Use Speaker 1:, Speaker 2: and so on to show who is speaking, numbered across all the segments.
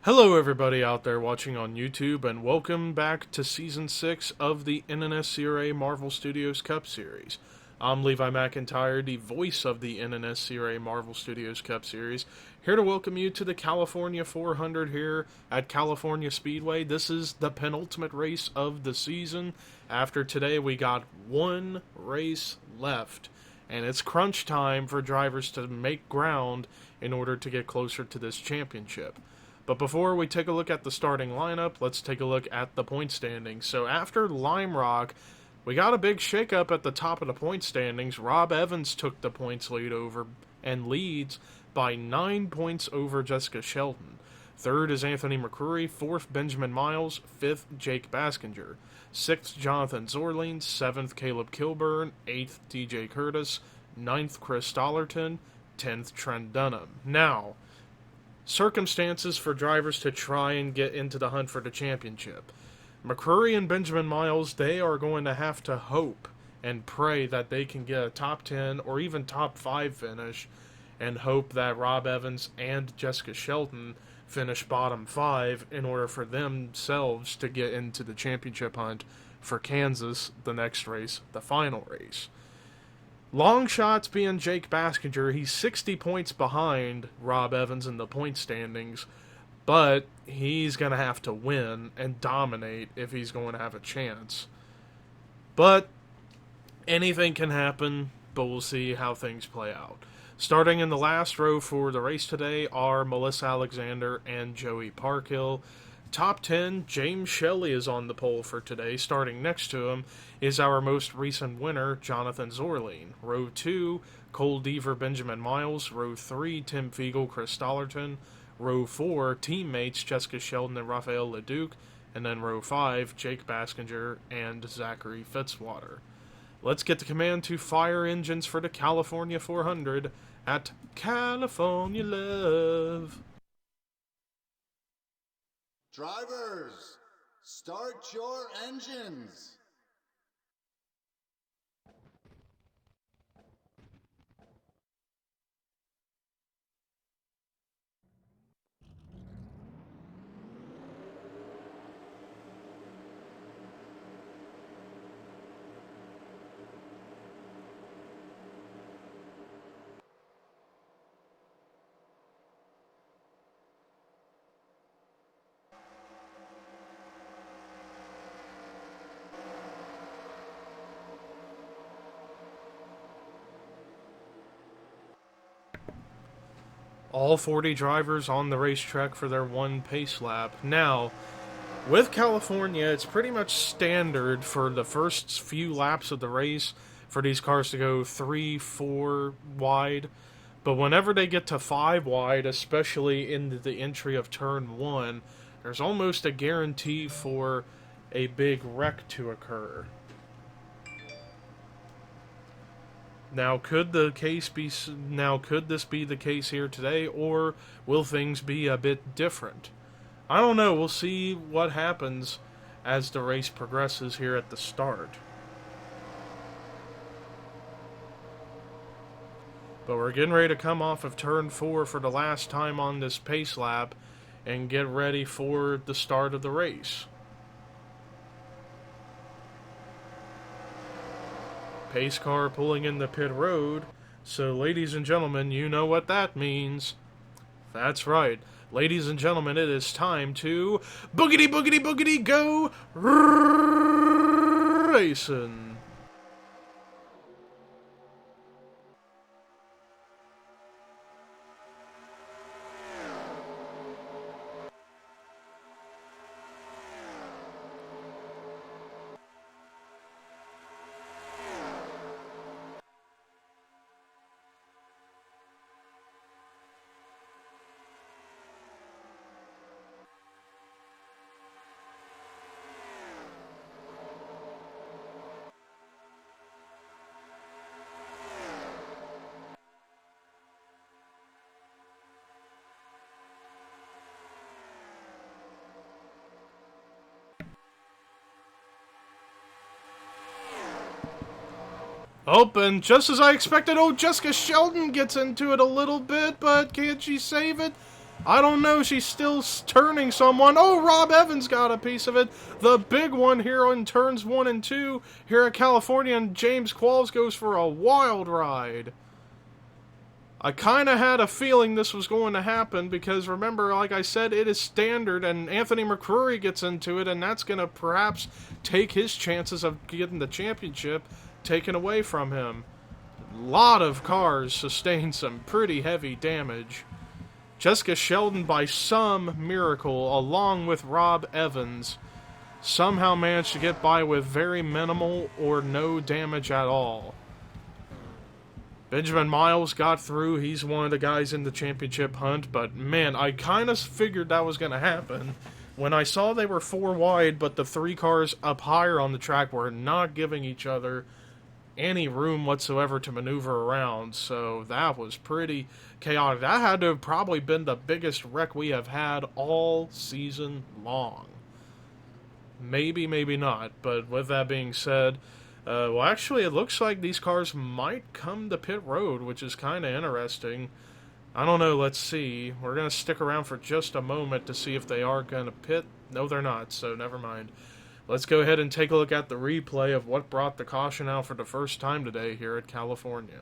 Speaker 1: Hello everybody out there watching on YouTube, and welcome back to Season 6 of the NNSCRA Marvel Studios Cup Series. I'm Levi McIntyre, the voice of the NNSCRA Marvel Studios Cup Series, here to welcome you to the California 400 here at California Speedway. This is the penultimate race of the season. After today, we got one race left, and it's crunch time for drivers to make ground in order to get closer to this championship. But before we take a look at the starting lineup, let's take a look at the point standings. So after Lime Rock, we got a big shakeup at the top of the point standings. Rob Evans took the points lead over and leads by 9 points over Jessica Shelton. Third is Anthony McCrory, fourth Benjamin Miles, fifth Jake Baskinger, sixth Jonathan Zorline, seventh Caleb Kilburn, eighth DJ Curtis, ninth Chris Dollerton, 10th Trent Dunham. Now, circumstances for drivers to try and get into the hunt for the championship. McCrory and Benjamin Miles, they are going to have to hope and pray that they can get a top 10 or even top 5 finish, and hope that Rob Evans and Jessica Shelton finish bottom 5 in order for themselves to get into the championship hunt for Kansas, the next race, the final race. Long shots being Jake Baskinger. He's 60 points behind Rob Evans in the point standings, but he's going to have to win and dominate if he's going to have a chance. But anything can happen, but we'll see how things play out. Starting in the last row for the race today are Melissa Alexander and Joey Parkhill. Top 10, James Shelley is on the pole for today. Starting next to him is our most recent winner, Jonathan Zorline. Row 2, Cole Deaver, Benjamin Miles. Row 3, Tim Fiegel, Chris Dollerton. Row 4, teammates Jessica Sheldon and Raphael Leduc. And then row 5, Jake Baskinger and Zachary Fitzwater. Let's get the command to fire engines for the California 400 at California Love.
Speaker 2: Drivers, start your engines.
Speaker 1: All 40 drivers on the racetrack for their one pace lap. Now, with California, it's pretty much standard for the first few laps of the race for these cars to go 3-4 wide. But whenever they get to 5 wide, especially in the entry of turn 1, there's almost a guarantee for a big wreck to occur. Now, could this be the case here today, or will things be a bit different? I don't know. We'll see what happens as the race progresses here at the start. But we're getting ready to come off of turn 4 for the last time on this pace lap and get ready for the start of the race. Pace car pulling in the pit road. So, ladies and gentlemen, you know what that means. That's right. Ladies and gentlemen, it is time to boogity boogity boogity go racing. Oh, and just as I expected, Jessica Shelton gets into it a little bit, but can't she save it? I don't know, she's still turning someone. Oh, Rob Evans got a piece of it. The big one here in turns 1 and 2 here at California, and James Qualls goes for a wild ride. I kind of had a feeling this was going to happen because, remember, like I said, it is standard, and Anthony McCrory gets into it, and that's going to perhaps take his chances of getting the championship taken away from him. A lot of cars sustained some pretty heavy damage. Jessica Sheldon, by some miracle, along with Rob Evans, somehow managed to get by with very minimal or no damage at all. Benjamin Miles got through. He's one of the guys in the championship hunt, but man, I kind of figured that was going to happen. When I saw they were 4 wide, but the 3 cars up higher on the track were not giving each other any room whatsoever to maneuver around, so that was pretty chaotic. That had to have probably been the biggest wreck we have had all season long. Maybe, maybe not, but with that being said, well, actually, it looks like these cars might come to pit road, which is kind of interesting. I don't know, let's see. We're going to stick around for just a moment to see if they are going to pit. No, they're not, so never mind. Let's go ahead and take a look at the replay of what brought the caution out for the first time today here at California.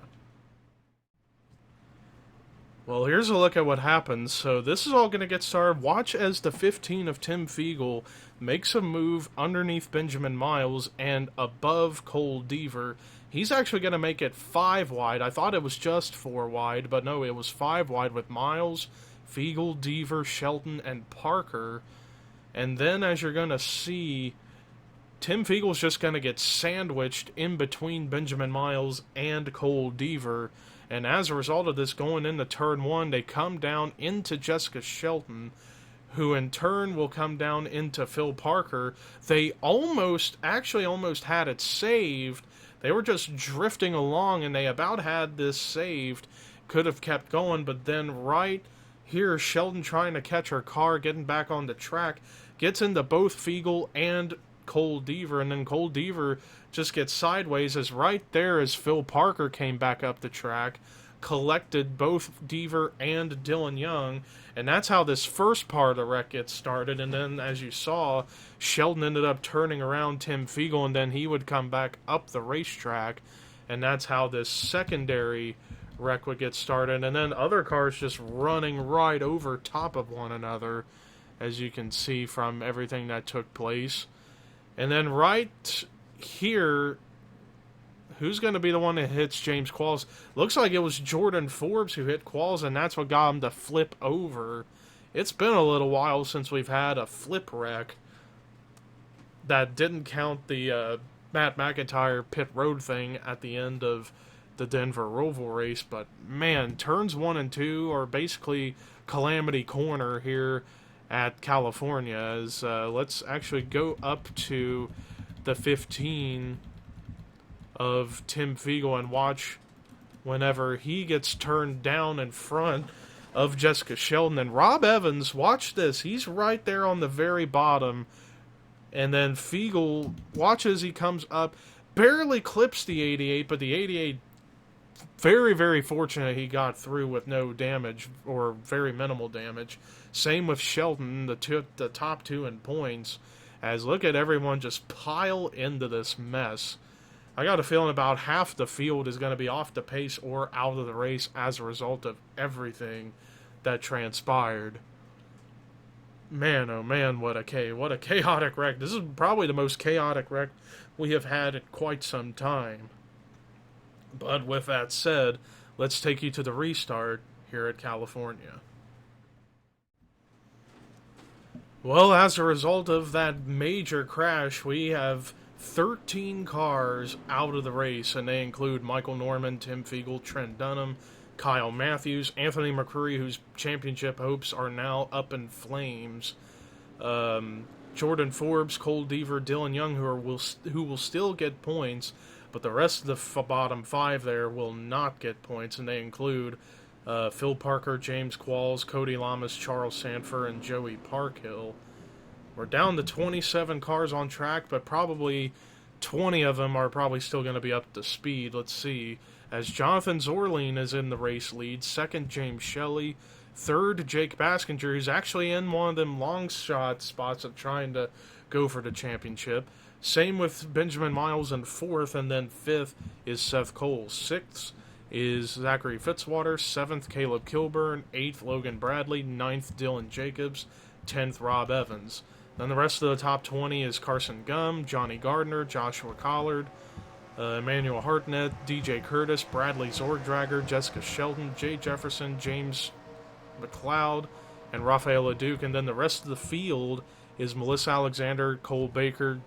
Speaker 1: Well, here's a look at what happens. So this is all going to get started. Watch as the 15 of Tim Fiegel makes a move underneath Benjamin Miles and above Cole Deaver. He's actually going to make it 5 wide. I thought it was just 4 wide, but no, it was 5 wide with Miles, Fiegel, Deaver, Shelton, and Parker. And then, as you're going to see, Tim Fiegel's just going to get sandwiched in between Benjamin Miles and Cole Deaver. And as a result of this, going into turn 1, they come down into Jessica Shelton, who in turn will come down into Phil Parker. They almost had it saved. They were just drifting along, and they about had this saved. Could have kept going, but then right here, Shelton trying to catch her car, getting back on the track, gets into both Fiegel and Cole Deaver, and then Cole Deaver just gets sideways as right there as Phil Parker came back up the track, collected both Deaver and Dylan Young, and that's how this first part of the wreck gets started. And then, as you saw, Sheldon ended up turning around Tim Fiegel, and then he would come back up the racetrack, and that's how this secondary wreck would get started. And then other cars just running right over top of one another, as you can see from everything that took place. And then right here, who's going to be the one that hits James Qualls? Looks like it was Jordan Forbes who hit Qualls, and that's what got him to flip over. It's been a little while since we've had a flip wreck that didn't count the Matt McIntyre pit road thing at the end of the Denver Roval race. But man, turns 1 and 2 are basically Calamity Corner here at California. As let's actually go up to the 15 of Tim Fiegel and watch whenever he gets turned down in front of Jessica Sheldon. And Rob Evans, watch this, he's right there on the very bottom, and then Fiegel, watch as he comes up, barely clips the 88, but the 88, very, very fortunate he got through with no damage, or very minimal damage. Same with Shelton, the top 2 in points, as look at everyone just pile into this mess. I got a feeling about half the field is going to be off the pace or out of the race as a result of everything that transpired. Man, oh man, what a chaotic wreck. This is probably the most chaotic wreck we have had in quite some time. But with that said, let's take you to the restart here at California. Well, as a result of that major crash, we have 13 cars out of the race, and they include Michael Norman, Tim Fiegel, Trent Dunham, Kyle Matthews, Anthony McCrory, whose championship hopes are now up in flames, Jordan Forbes, Cole Deaver, Dylan Young, who will still get points, but the rest of the bottom 5 there will not get points, and they include Phil Parker, James Qualls, Cody Lamas, Charles Sanford, and Joey Parkhill. We're down to 27 cars on track, but probably 20 of them are probably still going to be up to speed. Let's see. As Jonathan Zorline is in the race lead, second James Shelley, Third, Jake Baskinger, who's actually in one of them long shot spots of trying to go for the championship. Same with Benjamin Miles in fourth, and then fifth is Seth Cole. Sixth is Zachary Fitzwater. Seventh, Caleb Kilburn. Eighth, Logan Bradley. Ninth, Dylan Jacobs. 10th, Rob Evans. Then the rest of the top 20 is Carson Gum, Johnny Gardner, Joshua Collard, Emmanuel Hartnett, DJ Curtis, Bradley Zorgdrager, Jessica Sheldon, Jay Jefferson, James McLeod, and Rafael Leduc. And then the rest of the field is Melissa Alexander, Cole Baker,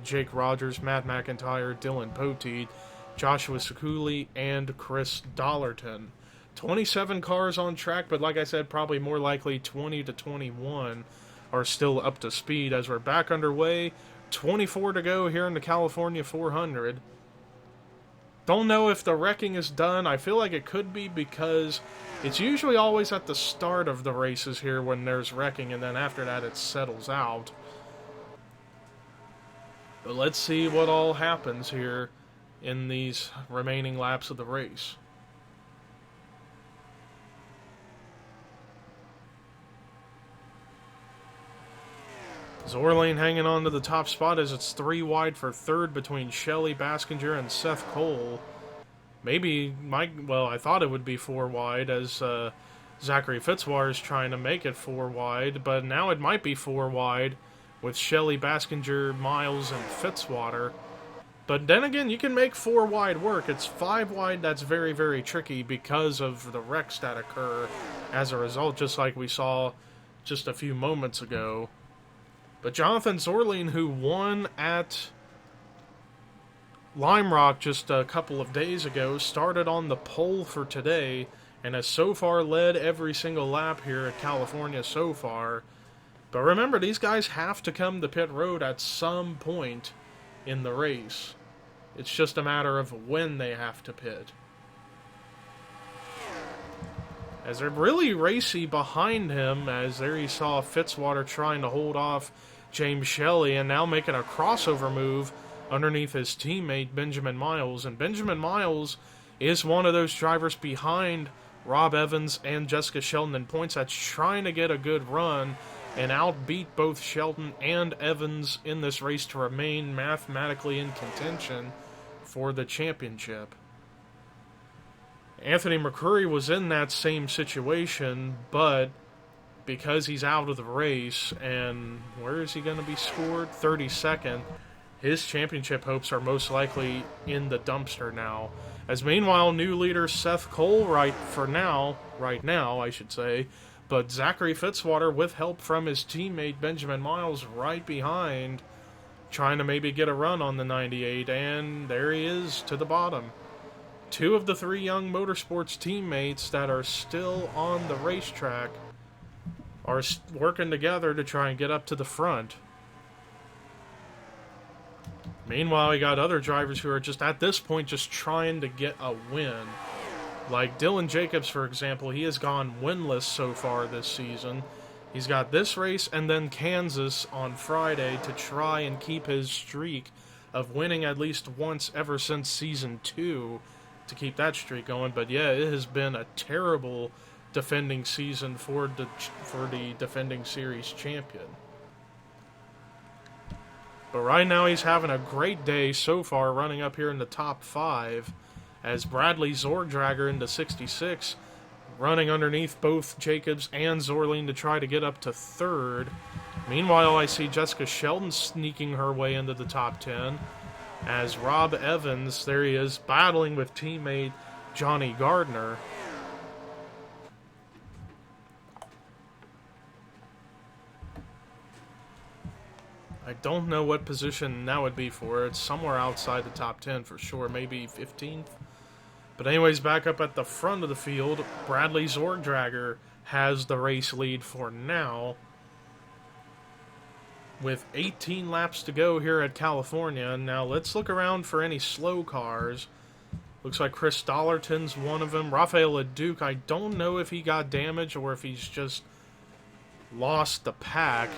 Speaker 1: Jake Rogers, Matt McIntyre, Dylan Poteet, Joshua Sekuli, and Chris Dollarton. 27 cars on track, but like I said, probably more likely 20 to 21 are still up to speed as we're back underway. 24 to go here in the California 400. Don't know if the wrecking is done. I feel like it could be because it's usually always at the start of the races here when there's wrecking, and then after that it settles out. But let's see what all happens here in these remaining laps of the race. Zorlane hanging on to the top spot as it's 3 wide for third between Shelley Baskinger and Seth Cole. Maybe, I thought it would be 4 wide as Zachary Fitzwater is trying to make it 4 wide, but now it might be 4 wide with Shelley Baskinger, Miles, and Fitzwater. But then again, you can make 4 wide work. It's 5 wide that's very, very tricky because of the wrecks that occur as a result, just like we saw just a few moments ago. But Jonathan Zorlane, who won at Lime Rock just a couple of days ago, started on the pole for today and has so far led every single lap here at California so far. But remember, these guys have to come to pit road at some point in the race. It's just a matter of when they have to pit. As they're really racy behind him, as there you saw Fitzwater trying to hold off James Shelley and now making a crossover move underneath his teammate Benjamin Miles. And Benjamin Miles is one of those drivers behind Rob Evans and Jessica Sheldon in points that's trying to get a good run and outbeat both Sheldon and Evans in this race to remain mathematically in contention for the championship. Anthony McCurry was in that same situation, but because he's out of the race, and where is he going to be scored? 32nd. His championship hopes are most likely in the dumpster now. As meanwhile, new leader Seth Cole right now, but Zachary Fitzwater with help from his teammate Benjamin Miles right behind, trying to maybe get a run on the 98, and there he is to the bottom. 2 of the 3 young motorsports teammates that are still on the racetrack are working together to try and get up to the front. Meanwhile, you got other drivers who are just at this point just trying to get a win. Like Dylan Jacobs, for example, he has gone winless so far this season. He's got this race and then Kansas on Friday to try and keep his streak of winning at least once ever since Season 2 to keep that streak going. But yeah, it has been a terrible defending season for the defending series champion. But right now he's having a great day so far, running up here in the top 5 as Bradley Zorgdrager into 66, running underneath both Jacobs and Zorlane to try to get up to 3rd. Meanwhile, I see Jessica Sheldon sneaking her way into the top 10 as Rob Evans, there he is, battling with teammate Johnny Gardner. I don't know what position that would be for. It's somewhere outside the top 10 for sure, maybe 15th. But anyways, back up at the front of the field, Bradley Zorgdrager has the race lead for now. With 18 laps to go here at California. Now let's look around for any slow cars. Looks like Chris Dollarton's one of them. Rafael Leduc, I don't know if he got damaged or if he's just lost the pack,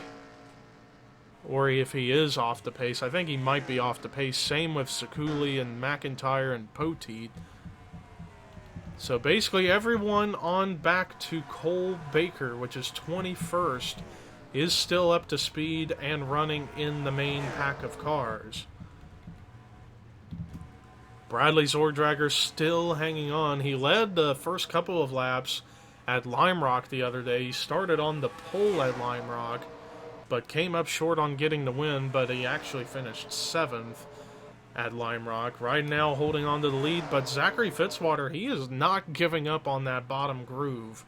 Speaker 1: or if he is off the pace. I think he might be off the pace. Same with Sekuli and McIntyre and Poteet. So basically everyone on back to Cole Baker, which is 21st, is still up to speed and running in the main pack of cars. Bradley Zordragger still hanging on. He led the first couple of laps at Lime Rock the other day. He started on the pole at Lime Rock, but came up short on getting the win, but he actually finished 7th at Lime Rock. Right now holding on to the lead, but Zachary Fitzwater, he is not giving up on that bottom groove.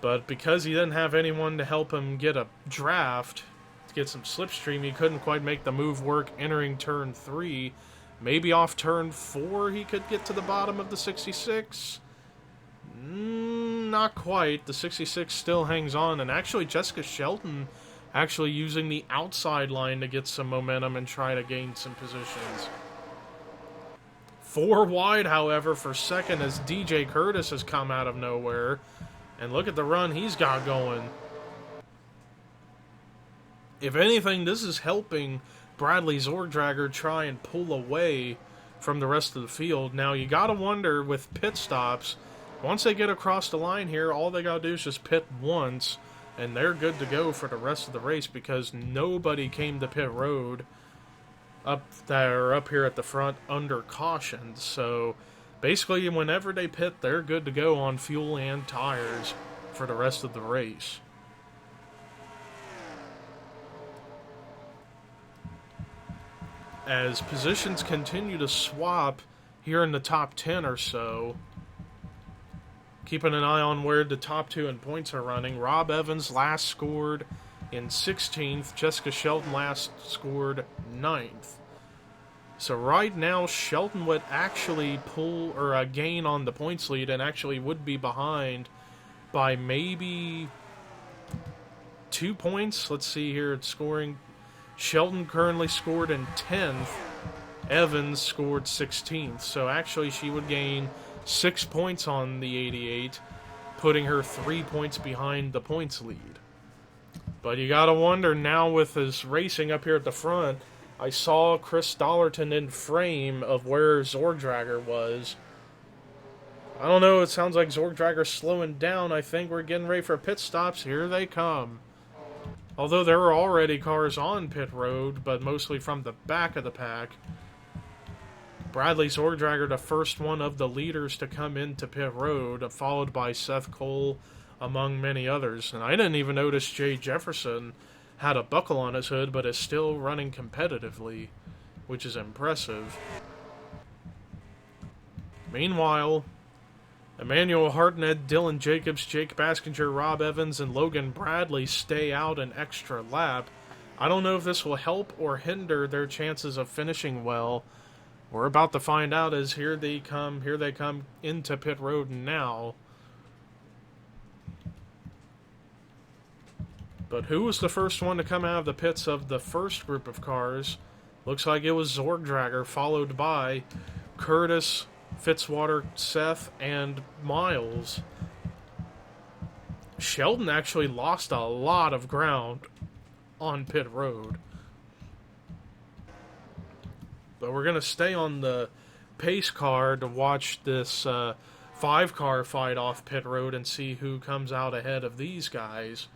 Speaker 1: But because he didn't have anyone to help him get a draft, to get some slipstream, he couldn't quite make the move work entering turn 3. Maybe off turn 4 he could get to the bottom of the 66. Not quite. The 66 still hangs on, and actually Jessica Shelton actually using the outside line to get some momentum and try to gain some positions. 4 wide, however, for second as DJ Curtis has come out of nowhere. And look at the run he's got going. If anything, this is helping Bradley Zordragger try and pull away from the rest of the field. Now, you got to wonder with pit stops, once they get across the line here, all they got to do is just pit once, and they're good to go for the rest of the race because nobody came to pit road up here at the front under caution. So basically, whenever they pit, they're good to go on fuel and tires for the rest of the race. As positions continue to swap here in the top 10 or so, keeping an eye on where the top 2 in points are running. Rob Evans last scored in 16th. Jessica Shelton last scored 9th. So right now, Shelton would actually pull or gain on the points lead and actually would be behind by maybe 2 points. Let's see here, it's scoring. Shelton currently scored in 10th. Evans scored 16th. So actually she would gain 6 points on the 88, putting her 3 points behind the points lead. But you gotta wonder now with his racing up here at the front, I saw Chris Dollarton in frame of where Zordragger was. I don't know, it sounds like Zordragger's slowing down. I think we're getting ready for pit stops. Here they come. Although there were already cars on pit road, but mostly from the back of the pack. Bradley Zordragger, the first one of the leaders to come into pit road, followed by Seth Cole, among many others. And I didn't even notice Jay Jefferson had a buckle on his hood, but is still running competitively, which is impressive. Meanwhile, Emmanuel Hartnett, Dylan Jacobs, Jake Baskinger, Rob Evans, and Logan Bradley stay out an extra lap. I don't know if this will help or hinder their chances of finishing well. We're about to find out as here they come into pit road now. But who was the first one to come out of the pits of the first group of cars? Looks like it was Zordragger, followed by Curtis, Fitzwater, Seth, and Miles. Sheldon actually lost a lot of ground on pit road. But we're going to stay on the pace car to watch this 5-car fight off pit road and see who comes out ahead of these guys.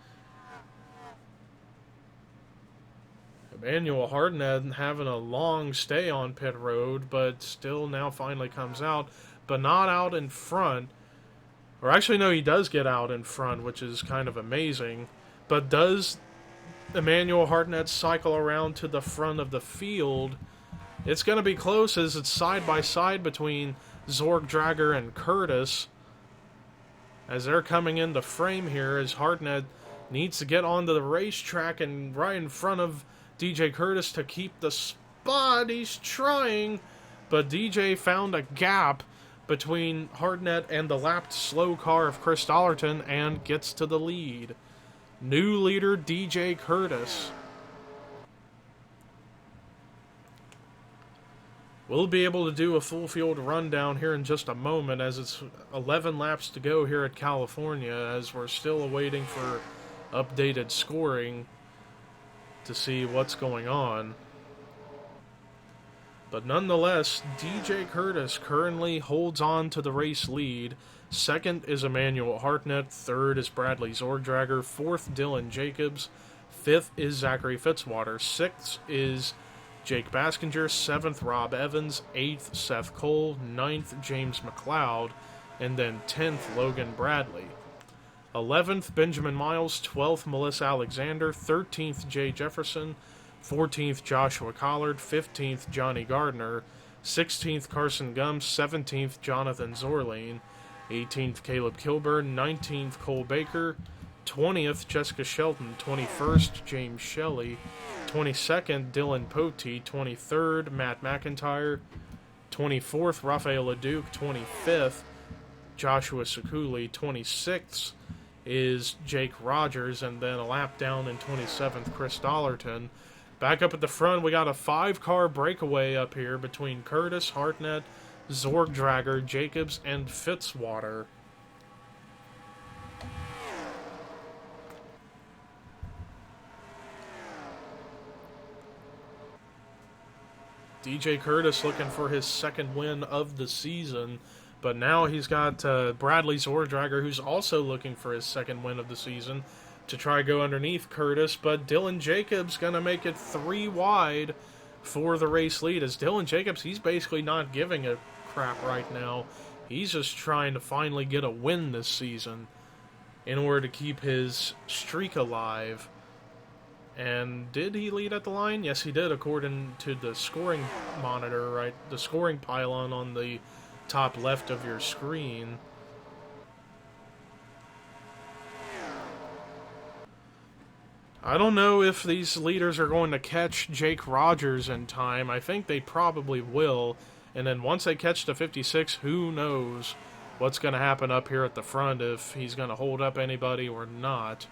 Speaker 1: Emmanuel Hartnett having a long stay on pit road, but still now finally comes out, but not out in front. Or actually, no, he does get out in front, which is kind of amazing. But does Emmanuel Hartnett cycle around to the front of the field? It's going to be close as it's side by side between Zordragger and Curtis. As they're coming into frame here, as Hartnett needs to get onto the racetrack and right in front of DJ Curtis to keep the spot. He's trying, but DJ found a gap between Hartnett and the lapped slow car of Chris Dollarton and gets to the lead. New leader DJ Curtis. We'll be able to do a full field rundown here in just a moment as it's 11 laps to go here at California as we're still awaiting for updated scoring to see what's going on. But nonetheless, DJ Curtis currently holds on to the race lead. Second is Emmanuel Hartnett. Third is Bradley Zordrager. Fourth, Dylan Jacobs. Fifth is Zachary Fitzwater. Sixth is Jake Baskinger. Seventh, Rob Evans. Eighth, Seth Cole. Ninth, James McLeod. And then 10th, Logan Bradley. 11th, Benjamin Miles. 12th, Melissa Alexander. 13th, Jay Jefferson. 14th, Joshua Collard. 15th, Johnny Gardner. 16th, Carson Gums. 17th, Jonathan Zorlane. 18th, Caleb Kilburn. 19th, Cole Baker. 20th, Jessica Shelton. 21st, James Shelley. 22nd, Dylan Potee. 23rd, Matt McIntyre. 24th, Rafael LeDuc. 25th, Joshua Sekuli. 26th is Jake Rogers, and then a lap down in 27th, Chris Dollarton. Back up at the front, we got a 5-car breakaway up here between Curtis, Hartnett, Zordrager, Jacobs, and Fitzwater. DJ Curtis looking for his second win of the season, but now he's got Bradley Zordrager, who's also looking for his second win of the season, to try go underneath Curtis, but Dylan Jacobs going to make it 3 wide for the race lead. As Dylan Jacobs, he's basically not giving a crap right now. He's just trying to finally get a win this season in order to keep his streak alive. And did he lead at the line? Yes, he did, according to the scoring monitor, right? The scoring pylon on the top left of your screen. I don't know if these leaders are going to catch Jake Rogers in time. I think they probably will. And then once they catch the 56, who knows what's going to happen up here at the front, if he's going to hold up anybody or not.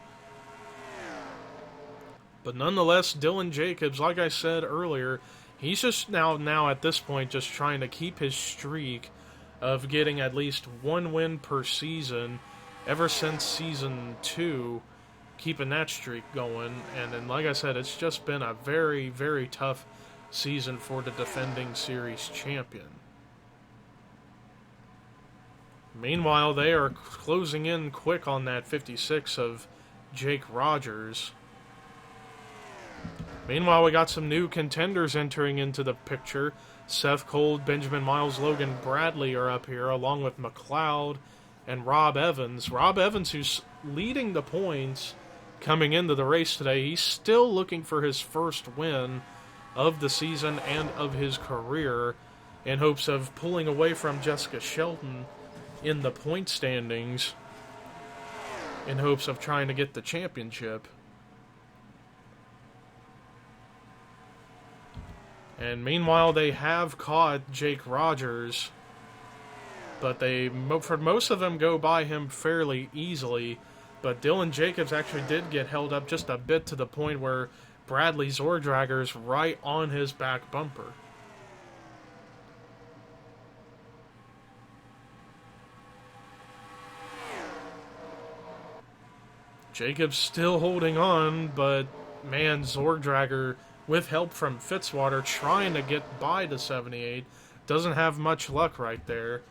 Speaker 1: But nonetheless, Dylan Jacobs, like I said earlier, he's just now at this point just trying to keep his streak of getting at least 1 win per season ever since Season 2, keeping that streak going. And then, like I said, it's just been a very, very tough season for the defending series champion. Meanwhile, they are closing in quick on that 56 of Jake Rogers. Meanwhile, we got some new contenders entering into the picture. Seth Cole, Benjamin Miles, Logan Bradley are up here, along with McLeod and Rob Evans. Rob Evans, who's leading the points coming into the race today, he's still looking for his first win of the season and of his career in hopes of pulling away from Jessica Shelton in the point standings in hopes of trying to get the championship. And meanwhile, they have caught Jake Rogers, but for most of them, go by him fairly easily. But Dylan Jacobs actually did get held up just a bit, to the point where Bradley Zordrager's right on his back bumper. Jacobs still holding on, but man, Zordrager, with help from Fitzwater, trying to get by the 78. Doesn't have much luck right there,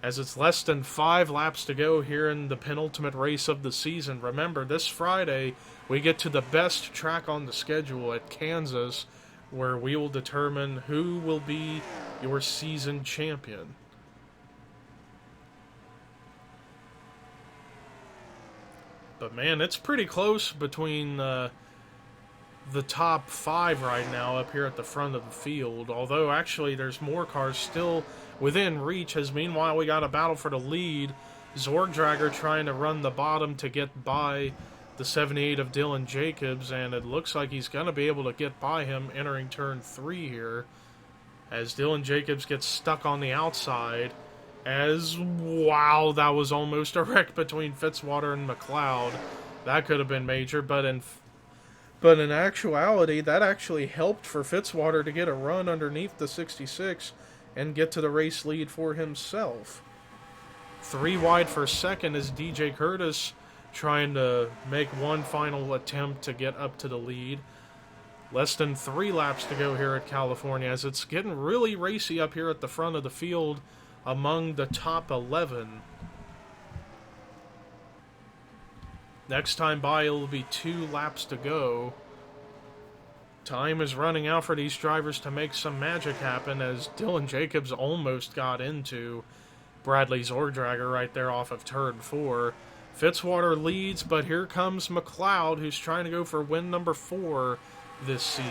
Speaker 1: as it's less than 5 laps to go here in the penultimate race of the season. Remember, this Friday, we get to the best track on the schedule at Kansas, where we will determine who will be your season champion. But man, it's pretty close between the top 5 right now up here at the front of the field. Although, actually, there's more cars still within reach, as meanwhile we got a battle for the lead. Zordrager trying to run the bottom to get by the 78 of Dylan Jacobs, and it looks like he's going to be able to get by him entering turn 3 here, as Dylan Jacobs gets stuck on the outside. Wow, that was almost a wreck between Fitzwater and McLeod. That could have been major, but in actuality, that actually helped for Fitzwater to get a run underneath the 66 and get to the race lead for himself. 3 wide for second is DJ Curtis trying to make one final attempt to get up to the lead. Less than 3 laps to go here at California, as it's getting really racy up here at the front of the field among the top 11. Next time by, it'll be 2 laps to go. Time is running out for these drivers to make some magic happen, as Dylan Jacobs almost got into Bradley Zordrager right there off of turn 4. Fitzwater leads, but here comes McLeod, who's trying to go for win number 4 this season.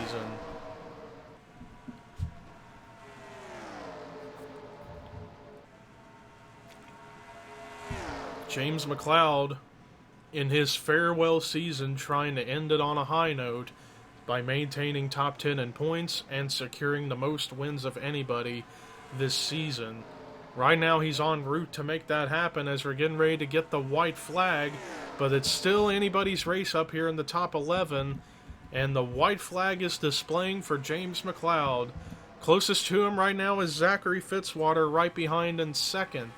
Speaker 1: James McLeod, in his farewell season, trying to end it on a high note by maintaining top 10 in points and securing the most wins of anybody this season. Right now he's en route to make that happen as we're getting ready to get the white flag, but it's still anybody's race up here in the top 11, and the white flag is displaying for James McLeod. Closest to him right now is Zachary Fitzwater, right behind in second.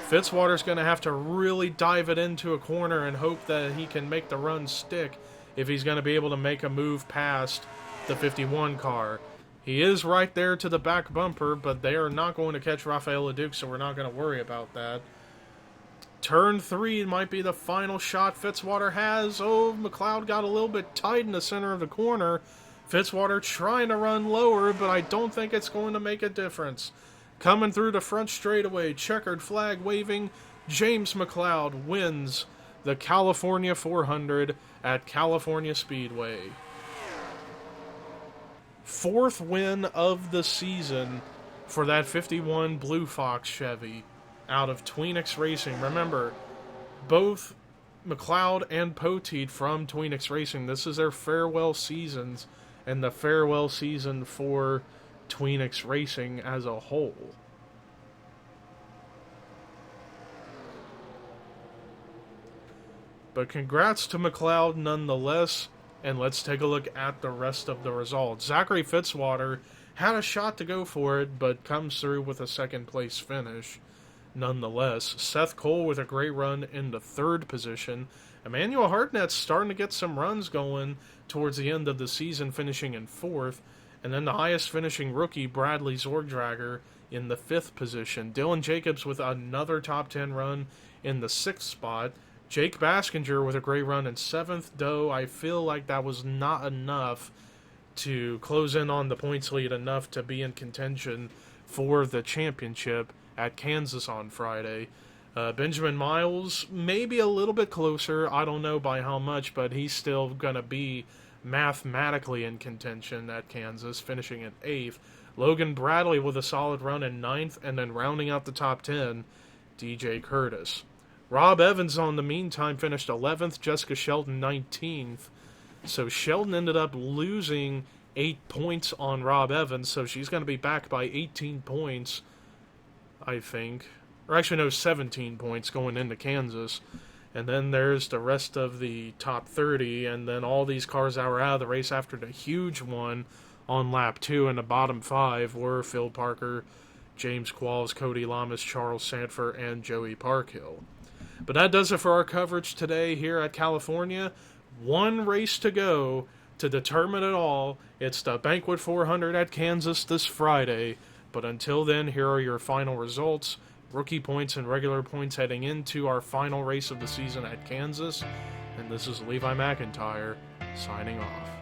Speaker 1: Fitzwater's going to have to really dive it into a corner and hope that he can make the run stick if he's going to be able to make a move past the 51 car. He is right there to the back bumper, but they are not going to catch Rafael Leduc, so we're not going to worry about that. Turn 3 might be the final shot Fitzwater has. Oh, McLeod got a little bit tight in the center of the corner. Fitzwater trying to run lower, but I don't think it's going to make a difference. Coming through the front straightaway, checkered flag waving, James McLeod wins the California 400 at California Speedway. 4th win of the season for that 51 Blue Fox Chevy out of Tweenix Racing. Remember, both McLeod and Poteet from Tweenix Racing, this is their farewell seasons and the farewell season for Tweenix Racing as a whole. But congrats to McLeod nonetheless, and let's take a look at the rest of the results. Zachary Fitzwater had a shot to go for it, but comes through with a second place finish nonetheless. Seth Cole with a great run in the 3rd position. Emmanuel Hartnett's starting to get some runs going towards the end of the season, finishing in 4th. And then the highest finishing rookie, Bradley Zordrager, in the 5th position. Dylan Jacobs with another top 10 run in the 6th spot. Jake Baskinger with a great run in 7th, though I feel like that was not enough to close in on the points lead enough to be in contention for the championship at Kansas on Friday. Benjamin Miles, maybe a little bit closer, I don't know by how much, but he's still going to be mathematically in contention at Kansas, finishing at 8th. Logan Bradley with a solid run in 9th, and then rounding out the top 10, DJ Curtis. Rob Evans, on the meantime, finished 11th, Jessica Sheldon 19th. So Sheldon ended up losing 8 points on Rob Evans, so she's going to be back by 18 points, I think. Or actually, no, 17 points going into Kansas. And then there's the rest of the top 30, and then all these cars that were out of the race after the huge one on lap 2, and the bottom 5 were Phil Parker, James Qualls, Cody Lamas, Charles Sanford, and Joey Parkhill. But that does it for our coverage today here at California. One race to go to determine it all. It's the Banquet 400 at Kansas this Friday. But until then, here are your final results. Rookie points and regular points heading into our final race of the season at Kansas. And this is Levi McIntyre signing off.